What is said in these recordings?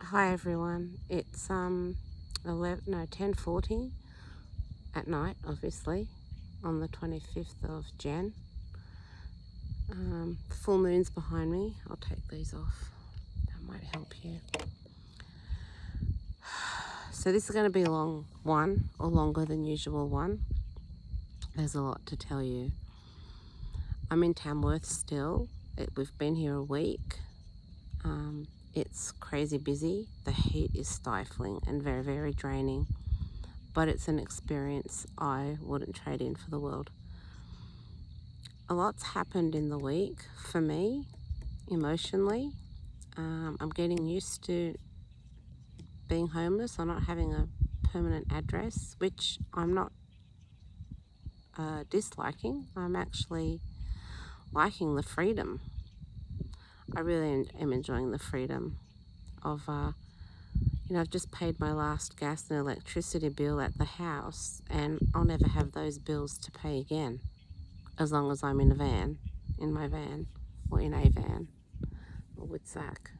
Hi everyone. It's 10:40 at night, obviously, on the 25th of Jan. Full moon's behind me. I'll take these off. That might help you. So this is going to be a long one, or longer than usual one. There's a lot to tell you. I'm in Tamworth still. We've been here a week. It's crazy busy. The heat is stifling and very, very draining. But it's an experience I wouldn't trade in for the world. A lot's happened in the week for me, emotionally. I'm getting used to being homeless or not having a permanent address, which I'm not disliking. I'm actually liking the freedom. I really am enjoying the freedom of, I've just paid my last gas and electricity bill at the house, and I'll never have those bills to pay again, as long as I'm in my van, or in a van, or with Zach,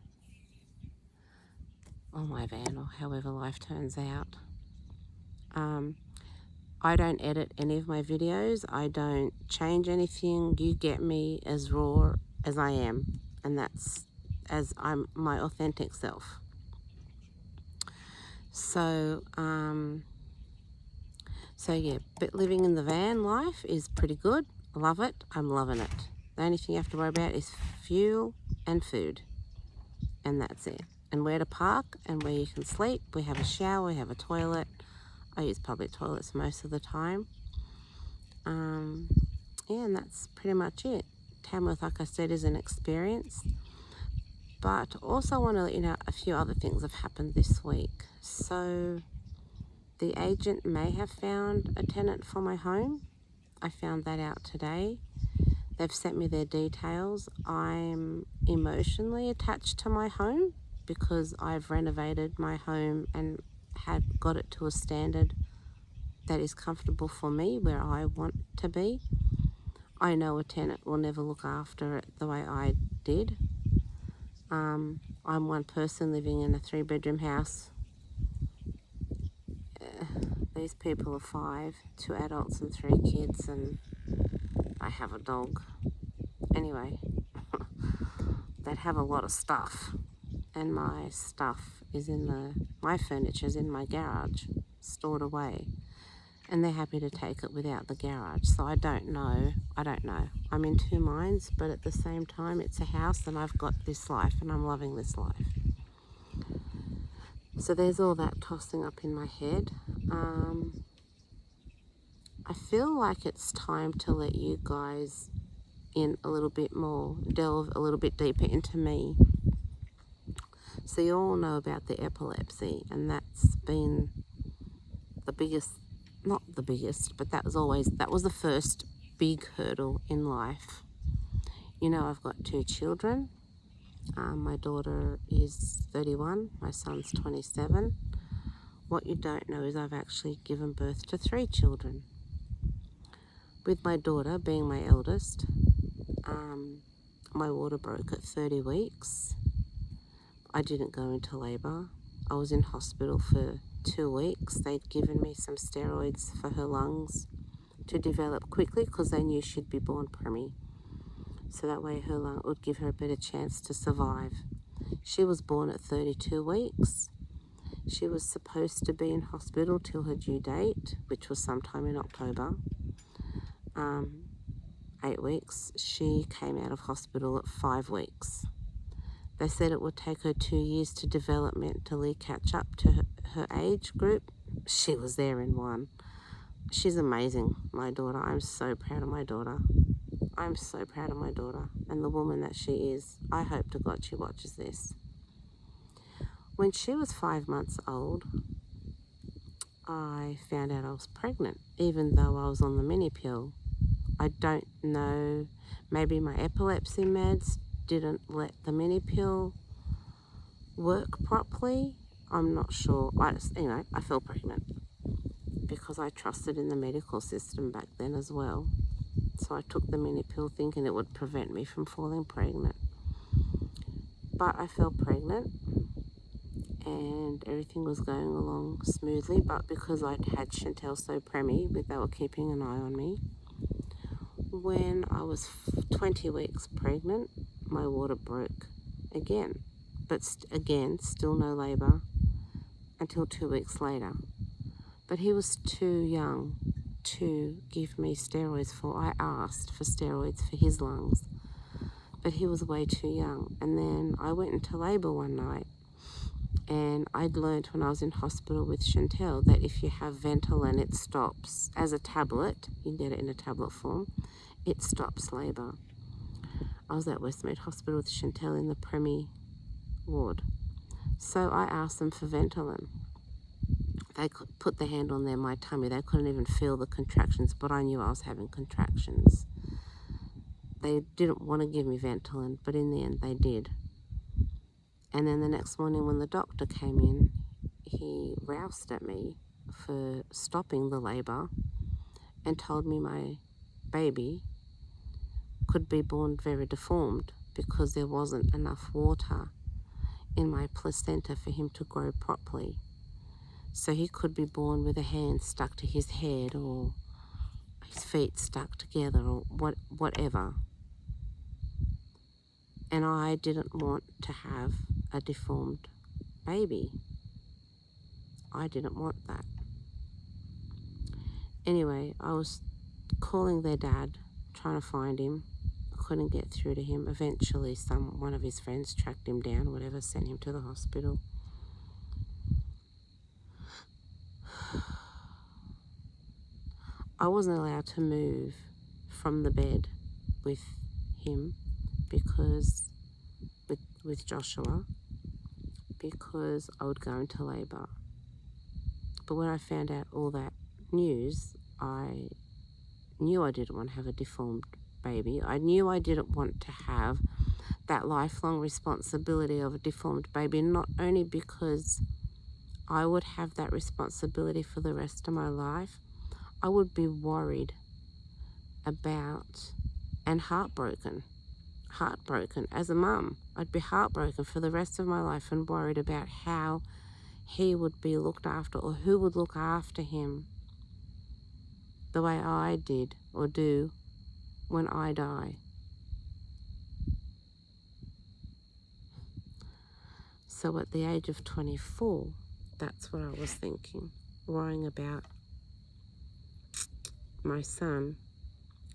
or my van, or however life turns out. I don't edit any of my videos. I don't change anything. You get me as raw as I am, and that's as I'm my authentic self. So yeah, but living in the van life is pretty good. Love it. I'm loving it. The only thing you have to worry about is fuel and food, and that's it. And where to park and where you can sleep. We have a shower, we have a toilet. I use public toilets most of the time. And that's pretty much it. Tamworth, like I said, is an experience. But also want to let you know a few other things have happened this week. So the agent may have found a tenant for my home. I found that out today. They've sent me their details. I'm emotionally attached to my home because I've renovated my home and had got it to a standard that is comfortable for me, where I want to be. I know a tenant will never look after it the way I did. I'm one person living in a 3-bedroom house. These people are 5, 2 adults and 3 kids, and I have a dog. Anyway, they'd have a lot of stuff, and my stuff is my furniture's in my garage, stored away. And they're happy to take it without the garage. So I don't know. I'm in two minds, but at the same time, it's a house and I've got this life and I'm loving this life. So there's all that tossing up in my head. I feel like it's time to let you guys in a little bit more, delve a little bit deeper into me. So you all know about the epilepsy, and that's been the biggest, not the biggest, but that was the first big hurdle in life. You know, I've got 2 children. My daughter is 31, my son's 27. What you don't know is I've actually given birth to 3 children. With my daughter being my eldest, my water broke at 30 weeks. I didn't go into labour. I was in hospital for 2 weeks. They'd given me some steroids for her lungs to develop quickly because they knew she'd be born preemie. So that way her lung would give her a better chance to survive. She was born at 32 weeks. She was supposed to be in hospital till her due date, which was sometime in October. 8 weeks. She came out of hospital at 5 weeks. They said it would take her 2 years to developmentally catch up to her age group. She was there in 1. She's amazing, my daughter. I'm so proud of my daughter. I'm so proud of my daughter and the woman that she is. I hope to God she watches this. When she was 5 months old, I found out I was pregnant, even though I was on the mini pill. I don't know, maybe my epilepsy meds didn't let the mini pill work properly. I'm not sure. I fell pregnant because I trusted in the medical system back then as well. So I took the mini pill thinking it would prevent me from falling pregnant. But I fell pregnant, and everything was going along smoothly, but because I'd had Chantel so preemie, they were keeping an eye on me. When I was 20 weeks pregnant, my water broke again, but again, still no labour until 2 weeks later. But he was too young to give me steroids for. I asked for steroids for his lungs, but he was way too young. And then I went into labour one night, and I'd learned when I was in hospital with Chantel that if you have Ventolin, it stops as a tablet. You can get it in a tablet form. It stops labour. I was at Westmead Hospital with Chantel in the preemie ward. So I asked them for Ventolin. They could put their hand on my tummy. They couldn't even feel the contractions, but I knew I was having contractions. They didn't want to give me Ventolin, but in the end they did. And then the next morning when the doctor came in, he roused at me for stopping the labour and told me my baby could be born very deformed because there wasn't enough water in my placenta for him to grow properly. So he could be born with a hand stuck to his head or his feet stuck together or whatever. And I didn't want to have a deformed baby. I didn't want that. Anyway, I was calling their dad, trying to find him. I couldn't get through to him. Eventually, one of his friends tracked him down, whatever, sent him to the hospital. I wasn't allowed to move from the bed with him because, with Joshua, because I would go into labour. But when I found out all that news, I knew I didn't want to have a deformed baby. I knew I didn't want to have that lifelong responsibility of a deformed baby, not only because I would have that responsibility for the rest of my life, I would be worried about and heartbroken as a mum. I'd be heartbroken for the rest of my life and worried about how he would be looked after or who would look after him the way I did or do when I die. So at the age of 24, that's what I was thinking, worrying about my son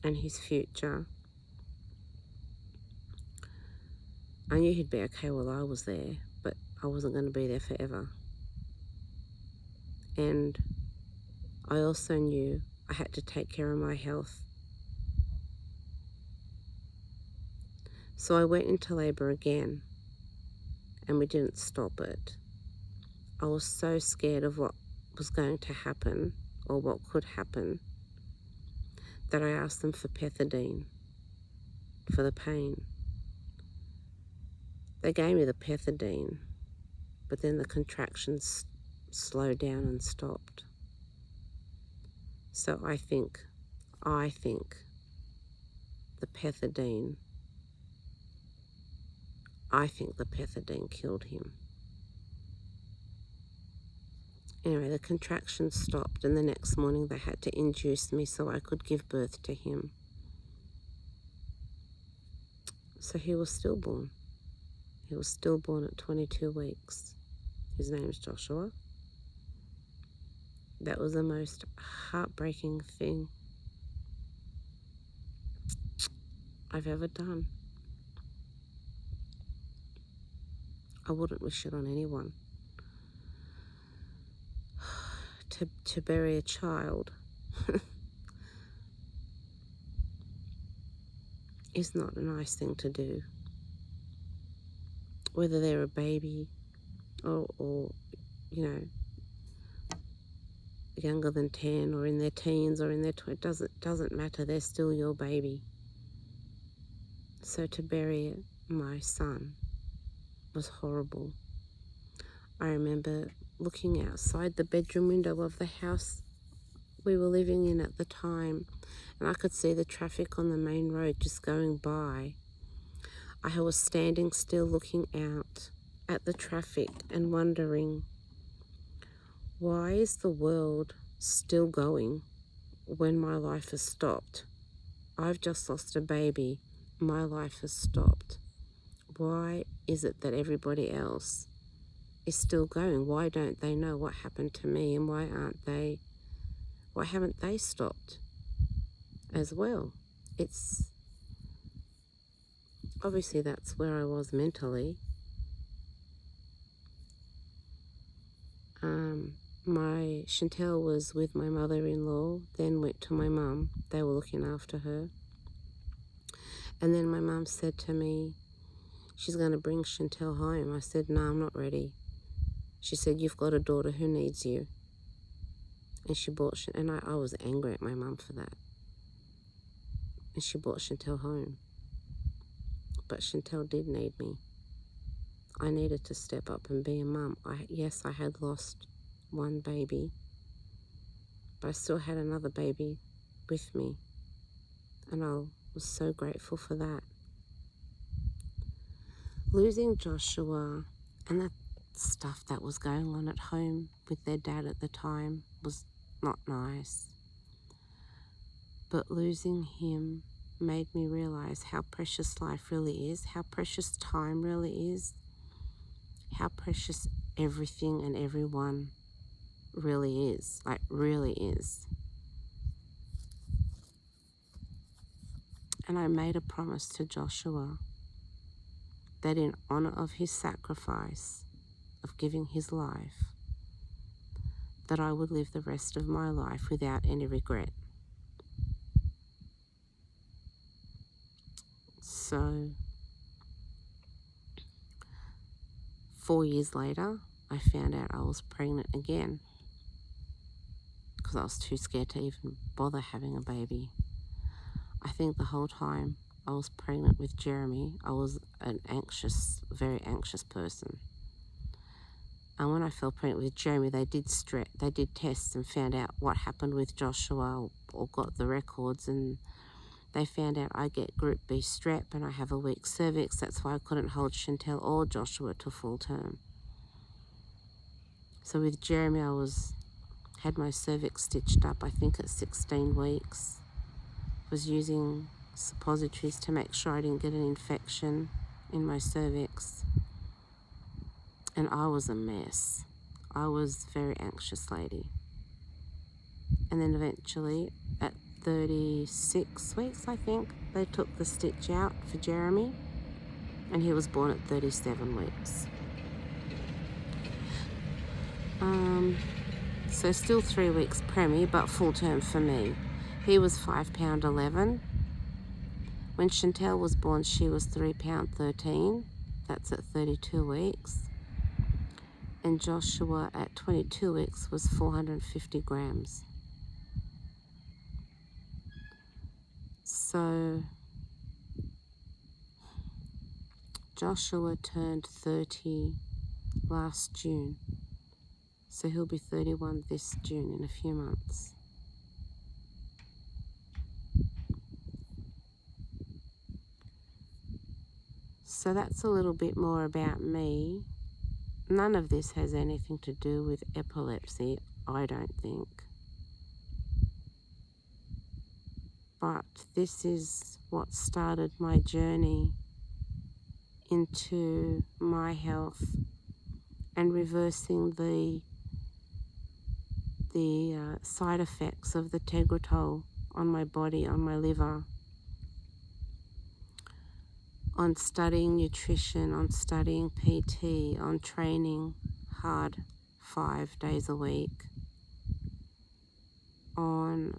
and his future. I knew he'd be okay while I was there, but I wasn't going to be there forever. And I also knew I had to take care of my health. So I went into labour again, and we didn't stop it. I was so scared of what was going to happen or what could happen that I asked them for pethidine for the pain. They gave me the pethidine, but then the contractions slowed down and stopped. So I think the pethidine killed him. Anyway, the contractions stopped, and the next morning they had to induce me so I could give birth to him. So he was stillborn. He was stillborn at 22 weeks. His name's Joshua. That was the most heartbreaking thing I've ever done. I wouldn't wish it on anyone. To bury a child is not a nice thing to do. Whether they're a baby or you know, younger than 10 or in their teens or in their 20s, doesn't matter, they're still your baby. So to bury my son was horrible. I remember looking outside the bedroom window of the house we were living in at the time, and I could see the traffic on the main road just going by. I was standing still looking out at the traffic and wondering, why is the world still going when my life has stopped? I've just lost a baby. My life has stopped. Why is it that everybody else is still going? Why don't they know what happened to me, and why haven't they stopped as well? It's obviously that's where I was mentally. My Chantel was with my mother-in-law, then went to my mum. They were looking after her. And then my mum said to me, she's going to bring Chantel home. I said, no, I'm not ready. She said, you've got a daughter who needs you. And she brought, and I was angry at my mum for that. And she brought Chantel home. But Chantel did need me. I needed to step up and be a mum. Yes, I had lost one baby, but I still had another baby with me. And I was so grateful for that. Losing Joshua and the stuff that was going on at home with their dad at the time was not nice. But losing him made me realize how precious life really is, how precious time really is, how precious everything and everyone really is, like really is. And I made a promise to Joshua that in honor of his sacrifice of giving his life, that I would live the rest of my life without any regret. So 4 years later, I found out I was pregnant again because I was too scared to even bother having a baby. I think the whole time I was pregnant with Jeremy, I was an anxious, very anxious person. And when I fell pregnant with Jeremy, they did tests and found out what happened with Joshua, or got the records, and they found out I get group B strep and I have a weak cervix. That's why I couldn't hold Chantel or Joshua to full term. So with Jeremy, I had my cervix stitched up, I think at 16 weeks. Was using suppositories to make sure I didn't get an infection in my cervix. And I was a mess. I was a very anxious lady. And then eventually, at 36 weeks, I think, they took the stitch out for Jeremy, and he was born at 37 weeks. So still 3 weeks preemie, but full term for me. He was £5.11. When Chantel was born, she was £3.13. That's at 32 weeks. And Joshua at 22 weeks was 450 grams. So Joshua turned 30 last June. So he'll be 31 this June, in a few months. So that's a little bit more about me. None of this has anything to do with epilepsy, I don't think. But this is what started my journey into my health and reversing the side effects of the Tegretol on my body, on my liver, on studying nutrition, on studying PT, on training hard 5 days a week, on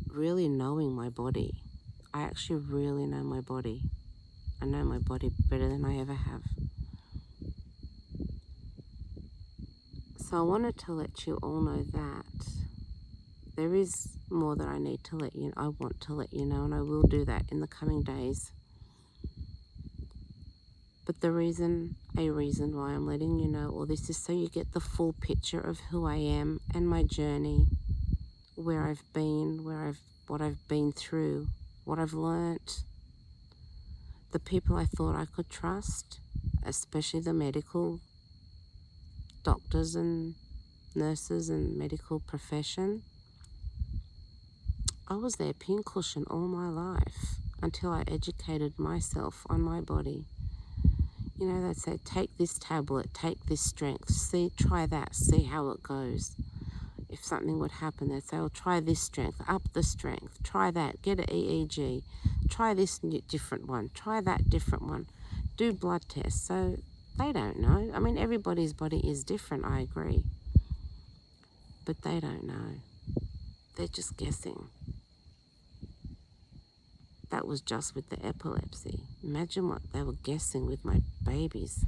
really knowing my body. I actually really know my body. I know my body better than I ever have. So I wanted to let you all know that there is more that I need to let you know. I want to let you know, and I will do that in the coming days. But a reason why I'm letting you know all this is so you get the full picture of who I am and my journey, where I've been, what I've been through, what I've learnt, the people I thought I could trust especially the medical doctors and nurses and medical profession. I was their pincushion all my life until I educated myself on my body. You know, they'd say, take this tablet, take this strength, see, try that, see how it goes. If something would happen, they'd say, well, try this strength, up the strength, try that, get an EEG, try this different one, try that different one, do blood tests. So they don't know. I mean, everybody's body is different, I agree. But they don't know. They're just guessing. That was just with the epilepsy. Imagine what they were guessing with my babies.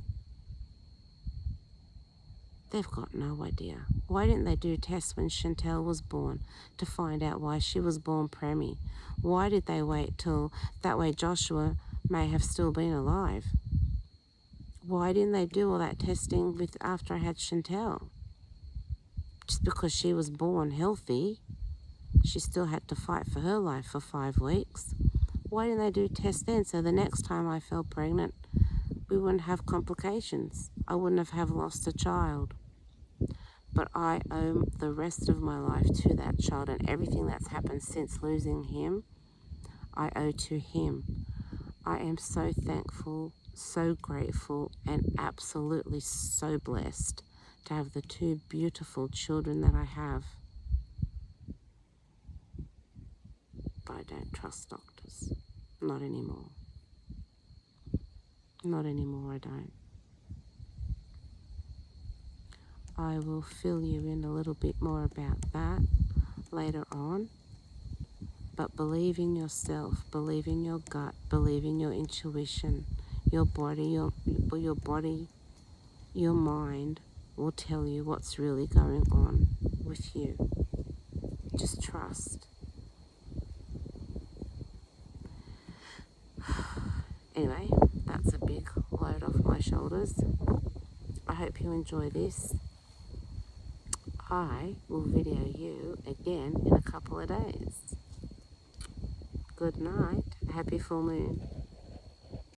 They've got no idea. Why didn't they do tests when Chantel was born to find out why she was born preemie? Why did they wait till that way Joshua may have still been alive? Why didn't they do all that testing with after I had Chantel? Just because she was born healthy, she still had to fight for her life for 5 weeks. Why didn't they do tests then so the next time I fell pregnant, we wouldn't have complications? I wouldn't have lost a child. But I owe the rest of my life to that child, and everything that's happened since losing him, I owe to him. I am so thankful, so grateful, and absolutely so blessed to have the 2 beautiful children that I have. But I don't trust doctors. Not anymore. Not anymore, I don't. I will fill you in a little bit more about that later on. But believe in yourself, believe in your gut, believe in your intuition. Your body, your mind will tell you what's really going on with you. Just trust. Anyway, that's a big load off my shoulders. I hope you enjoy this. I will video you again in a couple of days. Good night. Happy full moon.